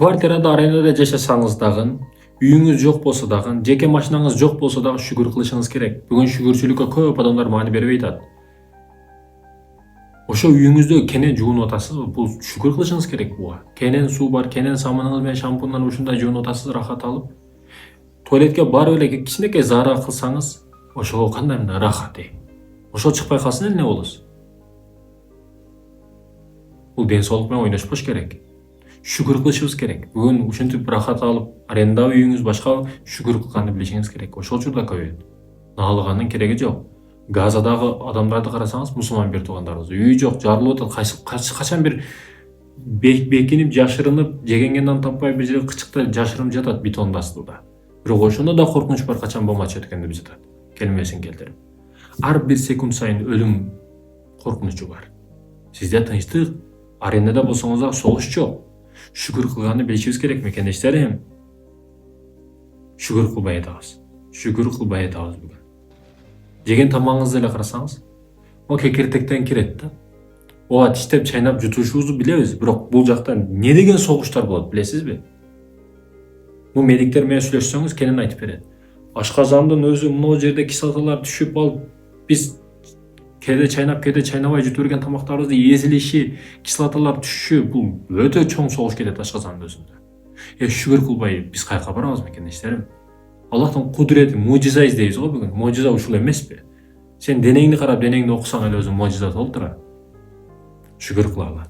Квартирада арендада жашасаңыз дагы, үйүңүз жок болсо дагы, жеке машинаңыз жок болсо дагы шүгүр кылышыңыз керек. Бүгүн шүгүрчүлүккө көп адамдар маани бербей атат. Ошо үйүңүздө кенен жуунуп атасызбы? Бул шүгүр кылышыңыз керек буга. Кенен суу бар, кенен самыныңыз менен шампундан ушундай жуунуп атасыз, рахат алып. Туалетке барып эле кичинекей заара кылсаңыз, ошого кандай мындай рахат. Ошол чыкпай калсын эле не болосуз? Бул ден соолук менен ойношпош керек. Шүгүр кылышыбыз керек. Бүгүн ушинтип рахат алып, арендабы үйүңүз башка шүгүр кылганды билишиңиз керек. Ошол учурда көбөйөт. Наалыганын кереги жок. Газадагы адамдарды карасаңыз, мусулман бир туугандарыбыз үйү жок, жарылып атат. Качан бир бекинип, жашырынып, жегенге нан таппай бир жерге кычыкта жашырынып жатат бетондун астында. Бирок ошондо да коркунуч бар, качан бомба чөткөн деп жатат. Келмесин келтирип. Ар бир секунд сайын өлүм коркунучу бар. Сизде тынчтык, арендада болсоңуз дагы согуш жок. Шүгүр кылганды билишибиз керек мекендештерим. Шүгүр кылбай атабыз. Шүгүр кылбай атабыз бүгүн. Жеген тамагыңызды эле карасаңыз, о кекиртектен кирет да. Ооба тиштеп чайнап жутушубузду билебиз, бирок бул жакта не деген согуштар болот билесизби? Бул медиктер менен сүйлөшсөңүз кенен айтып берет. Ашказандын өзү мына жерде кислоталар түшүп алып, биз кээде чайнап, кээде чайнабай жутуп берген тамактарыбызды эзилиши, кислоталар түшүшү, бул өтө чоң согуш келет ашказандын өзүндө. Шүгүр кылбай биз каяка барабыз мекендештерим? Аллахтын кудурети, мужиза издейбиз го бүгүн. Мужиза ушул эмеспи? Сен денеңди карап, денеңди окусаң эле өзүң мужиза болуп турат. Шүгүр кылалы.